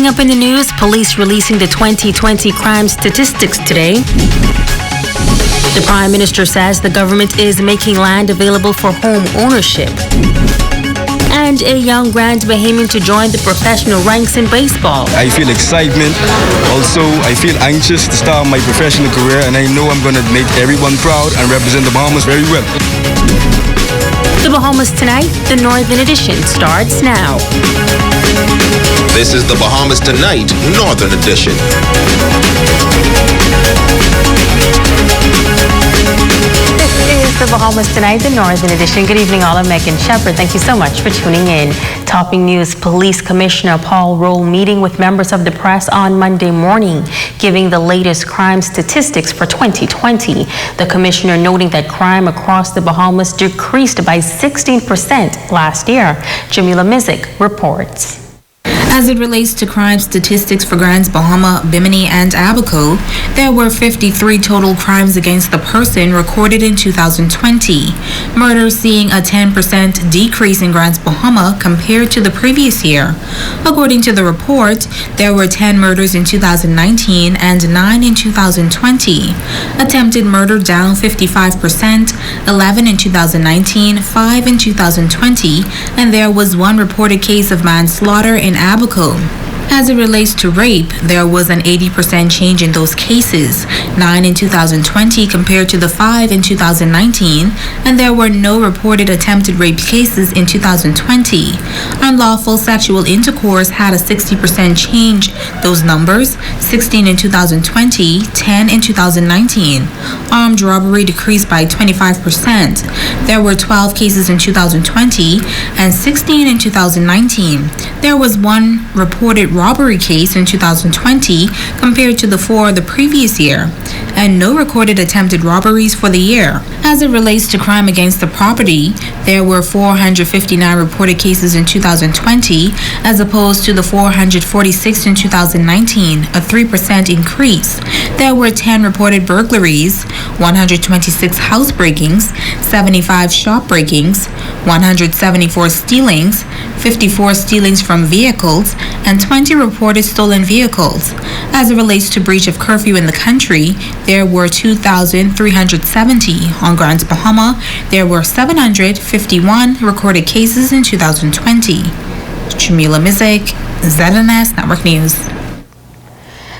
Coming up in the news, police releasing the 2020 crime statistics today. The Prime Minister says the government is making land available for home ownership. And a young Grand Bahamian to join the professional ranks in baseball. I feel excitement. Also, I feel anxious to start my professional career, and I know I'm going to make everyone proud and represent the Bahamas very well. The Bahamas Tonight, the Northern Edition, starts now. This is the Bahamas Tonight, Northern Edition. This is the Bahamas Tonight, the Northern Edition. Good evening, all. I'm Megan Shepard. Thank you so much for tuning in. Topping news, Police Commissioner Paul Roll meeting with members of the press on Monday morning, giving the latest crime statistics for 2020. The commissioner noting that crime across the Bahamas decreased by 16% last year. Jamila Mizik reports. As it relates to crime statistics for Grands Bahama, Bimini, and Abaco, there were 53 total crimes against the person recorded in 2020. Murders seeing a 10% decrease in Grands Bahama compared to the previous year. According to the report, there were 10 murders in 2019 and 9 in 2020. Attempted murder down 55%, 11 in 2019, 5 in 2020, and there was 1 reported case of manslaughter in Abaco. As it relates to rape, there was an 80% change in those cases, 9 in 2020 compared to the 5 in 2019, and there were no reported attempted rape cases in 2020. Unlawful sexual intercourse had a 60% change, those numbers, 16 in 2020, 10 in 2019. Armed robbery decreased by 25%. There were 12 cases in 2020 and 16 in 2019. There was 1 reported robbery case in 2020 compared to the 4 the previous year, and no recorded attempted robberies for the year. As it relates to crime against the property, there were 459 reported cases in 2020 as opposed to the 446 in 2019, a 3% increase. There were 10 reported burglaries, 126 house breakings, 75 shop breakings, 174 stealings, 54 stealings from vehicles, and 20 reported stolen vehicles. As it relates to breach of curfew in the country, there were 2,370. On Grands Bahama, there were 751 recorded cases in 2020. Jamila Mizik, ZNS Network News.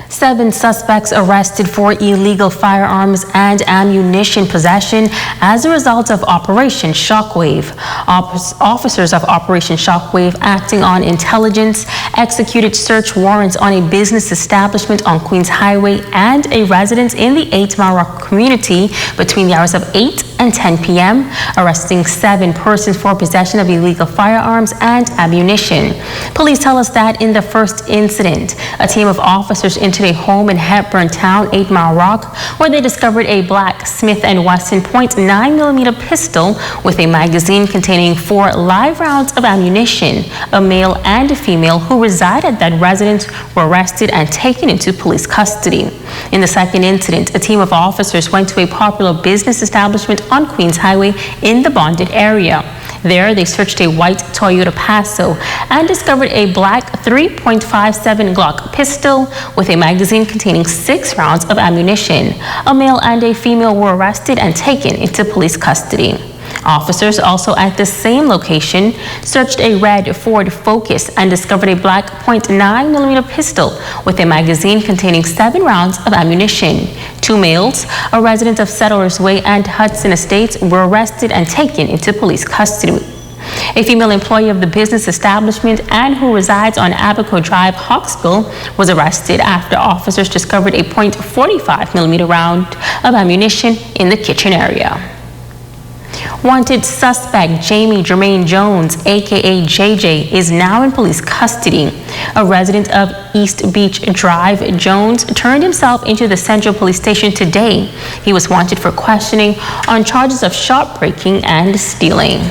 7 suspects arrested for illegal firearms and ammunition possession as a result of Operation Shockwave. Officers of Operation Shockwave, acting on intelligence, executed search warrants on a business establishment on Queens Highway and a residence in the 8 Mile Rock community between the hours of 8 and 10 p.m., arresting 7 persons for possession of illegal firearms and ammunition. Police tell us that in the first incident, a team of officers entered a home in Hepburn Town, 8 Mile Rock, where they discovered a black Smith & Wesson .9mm pistol with a magazine containing 4 live rounds of ammunition. A male and a female who reside at that residence were arrested and taken into police custody. In the second incident, a team of officers went to a popular business establishment on Queens Highway in the bonded area. There, they searched a white Toyota Passo and discovered a black .357 Glock pistol with a magazine containing 6 rounds of ammunition. A male and a female were arrested and taken into police custody. Officers also at the same location searched a red Ford Focus and discovered a black .9mm pistol with a magazine containing 7 rounds of ammunition. 2 males, a resident of Settlers Way and Hudson Estates, were arrested and taken into police custody. A female employee of the business establishment and who resides on Abaco Drive, Hawksville, was arrested after officers discovered a .45mm round of ammunition in the kitchen area. Wanted suspect Jamie Jermaine Jones, aka JJ, is now in police custody. A resident of East Beach Drive, Jones turned himself into the Central Police Station today. He was wanted for questioning on charges of shop breaking and stealing.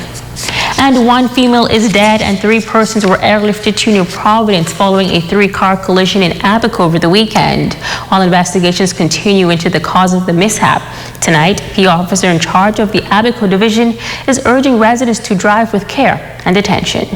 And 1 female is dead and 3 persons were airlifted to New Providence following a 3-car collision in Abaco over the weekend. While investigations continue into the cause of the mishap, tonight, the officer in charge of the Abaco division is urging residents to drive with care and attention.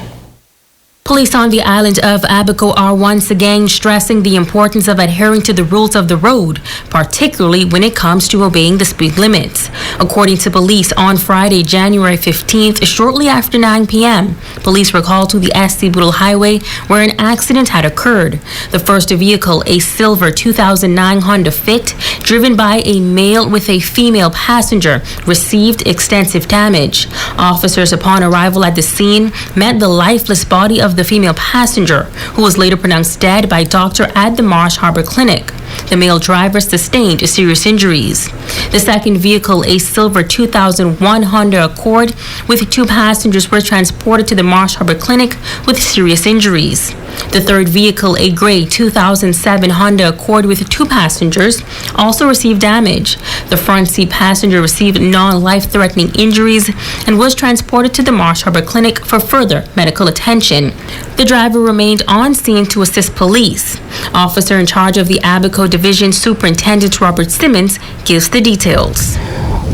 Police on the island of Abaco are once again stressing the importance of adhering to the rules of the road, particularly when it comes to obeying the speed limits. According to police, on Friday, January 15th, shortly after 9 p.m., police were called to the SC Budal Highway where an accident had occurred. The first vehicle, a silver 2009 Honda Fit, driven by a male with a female passenger, received extensive damage. Officers, upon arrival at the scene, met the lifeless body of the female passenger, who was later pronounced dead by a doctor at the Marsh Harbor Clinic. The male driver sustained serious injuries. The second vehicle, a silver 2001 Honda Accord with 2 passengers, were transported to the Marsh Harbor Clinic with serious injuries. The third vehicle, a gray 2007 Honda Accord with 2 passengers, also received damage. The front seat passenger received non-life-threatening injuries and was transported to the Marsh Harbor Clinic for further medical attention. The driver remained on scene to assist police. Officer in charge of the Abaco Division, Superintendent Robert Simmons, gives the details.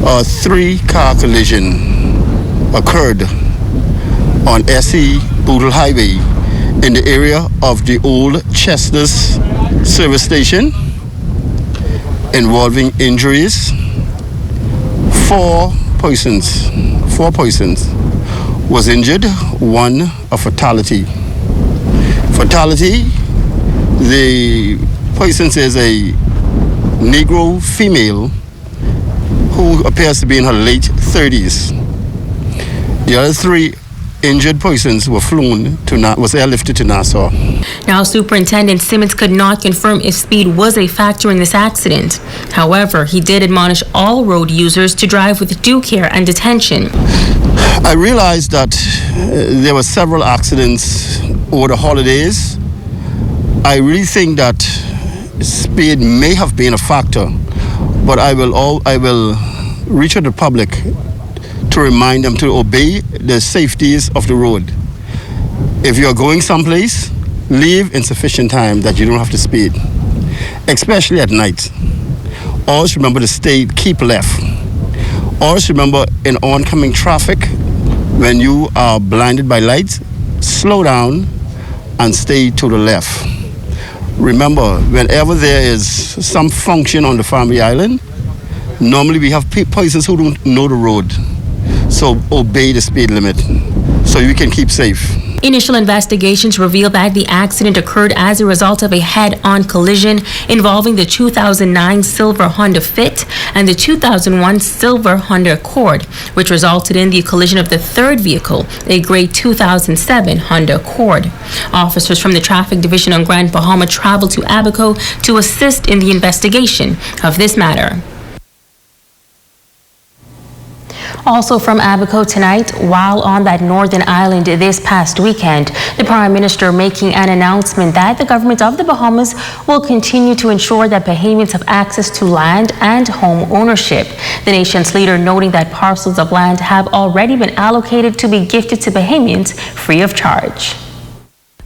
A 3-car collision occurred on SC Budal Highway in the area of the old Chester's service station, involving injuries. 4 persons was injured, 1 a fatality. The person is a Negro female who appears to be in her late 30s. The other 3 injured persons were was airlifted to Nassau. Now, Superintendent Simmons could not confirm if speed was a factor in this accident. However, he did admonish all road users to drive with due care and attention. I realized that there were several accidents over the holidays. I really think that speed may have been a factor, but I will reach out to the public to remind them to obey the safeties of the road. If you're going someplace, leave in sufficient time that you don't have to speed, especially at night. Always remember to keep left. Always remember in oncoming traffic, when you are blinded by lights, slow down and stay to the left. Remember, whenever there is some function on the family island, normally we have persons who don't know the road. So obey the speed limit so you can keep safe. Initial investigations revealed that the accident occurred as a result of a head-on collision involving the 2009 silver Honda Fit and the 2001 silver Honda Accord, which resulted in the collision of the third vehicle, a gray 2007 Honda Accord. Officers from the Traffic Division on Grand Bahama traveled to Abaco to assist in the investigation of this matter. Also from Abaco tonight, while on that northern island this past weekend, the Prime Minister making an announcement that the government of the Bahamas will continue to ensure that Bahamians have access to land and home ownership. The nation's leader noting that parcels of land have already been allocated to be gifted to Bahamians free of charge.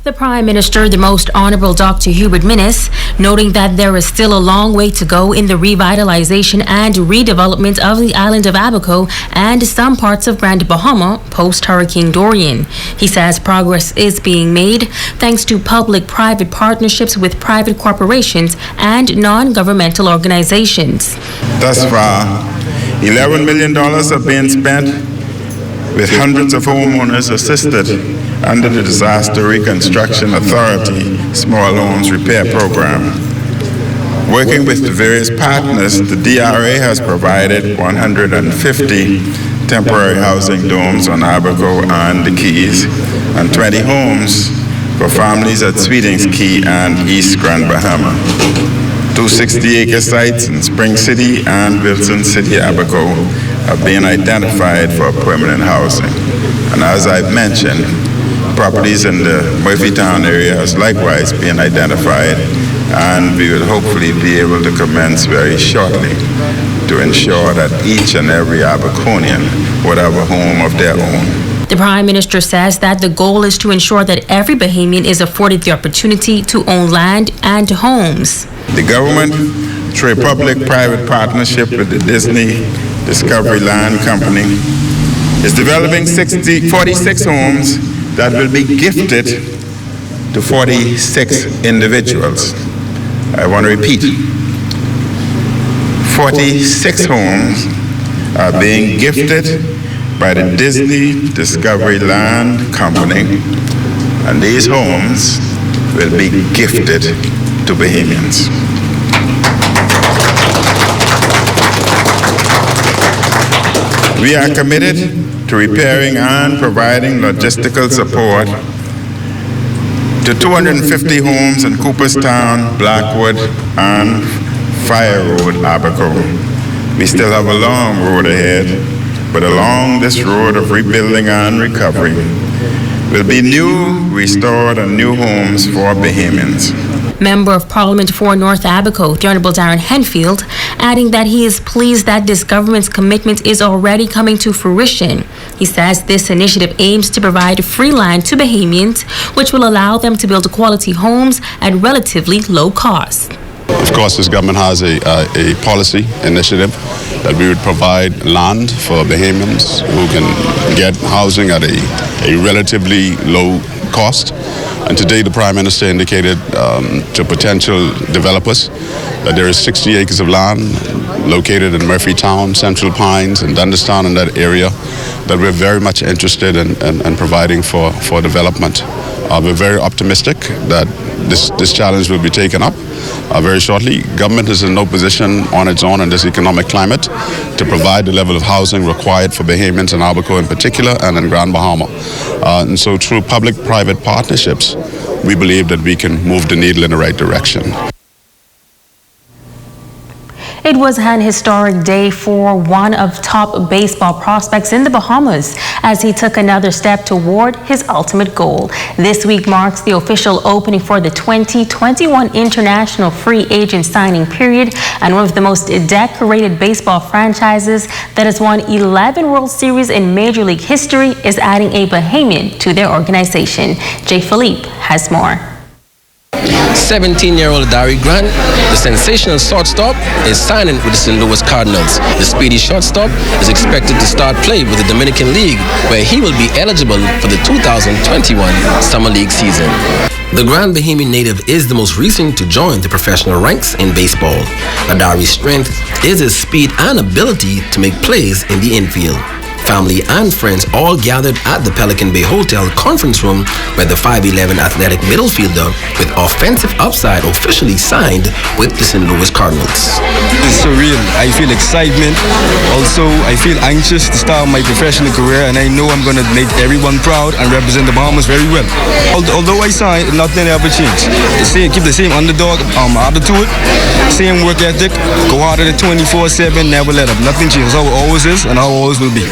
The Prime Minister, the Most Honorable Dr. Hubert Minnis, noting that there is still a long way to go in the revitalization and redevelopment of the island of Abaco and some parts of Grand Bahama post-Hurricane Dorian. He says progress is being made thanks to public-private partnerships with private corporations and non-governmental organizations. Thus far, $11 million have been spent, with hundreds of homeowners assisted under the Disaster Reconstruction Authority Small Loans Repair Program. Working with the various partners, the DRA has provided 150 temporary housing domes on Abaco and the Keys, and 20 homes for families at Sweetings Key and East Grand Bahama. 2 60-acre sites in Spring City and Wilson City, Abaco, have been identified for permanent housing. And as I've mentioned, properties in the Murphytown area has likewise been identified, and we will hopefully be able to commence very shortly to ensure that each and every Abaconian would have a home of their own. The Prime Minister says that the goal is to ensure that every Bahamian is afforded the opportunity to own land and homes. The government, through a public-private partnership with the Disney Discovery Land Company, is developing 46 homes that will be gifted to 46 individuals. I want to repeat, 46 homes are being gifted by the Disney Discovery Land Company, and these homes will be gifted to Bahamians. We are committed to repairing and providing logistical support to 250 homes in Cooperstown, Blackwood, and Fire Road, Abaco. We still have a long road ahead, but along this road of rebuilding and recovery will be new, restored, and new homes for Bahamians. Member of Parliament for North Abaco, the Honourable Darren Henfield, adding that he is pleased that this government's commitment is already coming to fruition. He says this initiative aims to provide free land to Bahamians, which will allow them to build quality homes at relatively low cost. Of course, this government has a policy initiative that we would provide land for Bahamians who can get housing at a relatively low cost. And today the Prime Minister indicated to potential developers that there is 60 acres of land located in Murphytown, Central Pines, and Dundestown in that area that we're very much interested in providing for development. We're very optimistic that this challenge will be taken up very shortly. Government is in no position on its own in this economic climate to provide the level of housing required for Bahamians in Abaco in particular and in Grand Bahama. And so through public-private partnerships, we believe that we can move the needle in the right direction. It was an historic day for one of top baseball prospects in the Bahamas as he took another step toward his ultimate goal. This week marks the official opening for the 2021 International Free Agent Signing Period, and one of the most decorated baseball franchises that has won 11 World Series in Major League history is adding a Bahamian to their organization. Jay Philippe has more. 17-year-old Dari Grant, the sensational shortstop, is signing with the St. Louis Cardinals. The speedy shortstop is expected to start play with the Dominican League, where he will be eligible for the 2021 Summer League season. The Grand Bahamian native is the most recent to join the professional ranks in baseball. Adari's strength is his speed and ability to make plays in the infield. Family and friends all gathered at the Pelican Bay Hotel conference room where the 5'11" athletic middle fielder with offensive upside officially signed with the St. Louis Cardinals. It's surreal. I feel excitement. Also, I feel anxious to start my professional career, and I know I'm going to make everyone proud and represent the Bahamas very well. Although I signed, nothing ever changed. Keep the same underdog attitude, same work ethic, go out at it 24/7, never let up. Nothing changes. How it always is and how it always will be.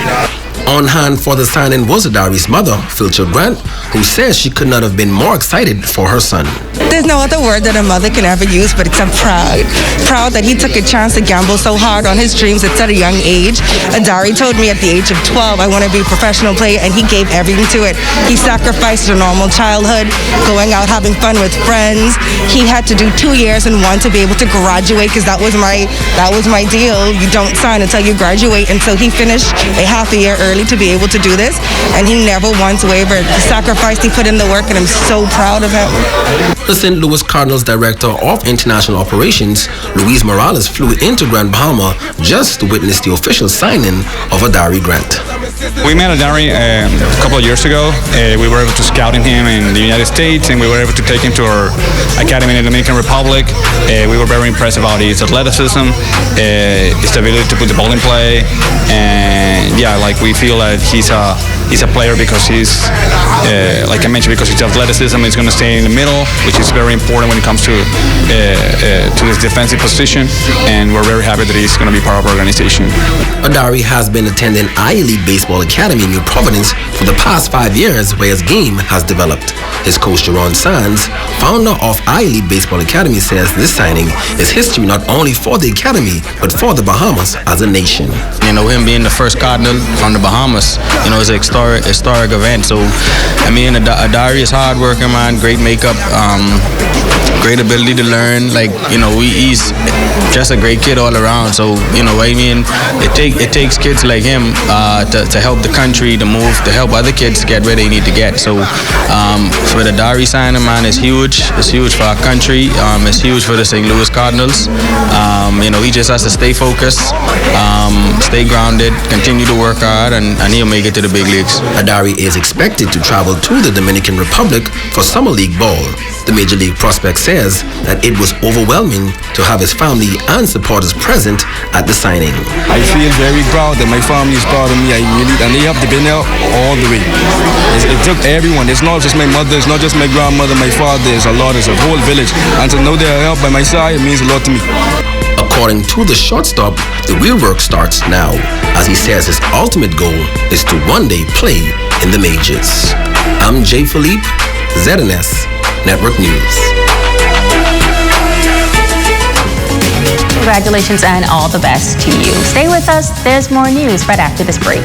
On hand for the signing was Adari's mother, Filcher Grant, who says she could not have been more excited for her son. There's no other word that a mother can ever use but except proud. Proud that he took a chance to gamble so hard on his dreams at such a young age. Adari told me at the age of 12, I want to be a professional player, and he gave everything to it. He sacrificed a normal childhood, going out having fun with friends. He had to do 2 years and one to be able to graduate, because that was my deal. You don't sign until you graduate, and so he finished a half a year early to be able to do this, and he never once wavered. The sacrifice, he put in the work, and I'm so proud of him. The St. Louis Cardinals Director of International Operations, Luis Morales, flew into Grand Bahama just to witness the official signing of Adari Grant. We met Adari a couple of years ago. We were able to scout him in the United States, and we were able to take him to our academy in the Dominican Republic. We were very impressed about his athleticism, his ability to put the ball in play, and we feel that he's a player because he's, like I mentioned, because his athleticism is going to stay in the middle, which is very important when it comes to this defensive position, and we're very happy that he's going to be part of our organization. Adari has been attending I-League Baseball Academy in New Providence for the past 5 years, where his game has developed. His coach, Jerron Sands, founder of I-League Baseball Academy, says this signing is history not only for the academy, but for the Bahamas as a nation. Him being the first Cardinal from the Bahamas, is an historic event. So, I mean, Adari is hard working, man. Great makeup, great ability to learn. Like, you know, he's just a great kid all around. So, you know, I mean, it takes kids like him to help the country to move, to help other kids get where they need to get. So, for the Adari signing, man, it's huge. It's huge for our country. It's huge for the St. Louis Cardinals. You know, he just has to stay focused, stay grounded, continue to work hard, and he'll make it to the big leagues. Adari is expected to travel to the Dominican Republic for summer league ball. The Major League prospect says that it was overwhelming to have his family and supporters present at the signing. I feel very proud that my family is proud of me. And they have been there all the way. It took everyone. It's not just my mother, it's not just my grandmother, my father. It's a lot. It's a whole village. And to know they're helped by my side, it means a lot to me. According to the shortstop, the real work starts now, as he says his ultimate goal is to one day play in the majors. I'm Jay Philippe, ZNS Network News. Congratulations and all the best to you. Stay with us. There's more news right after this break.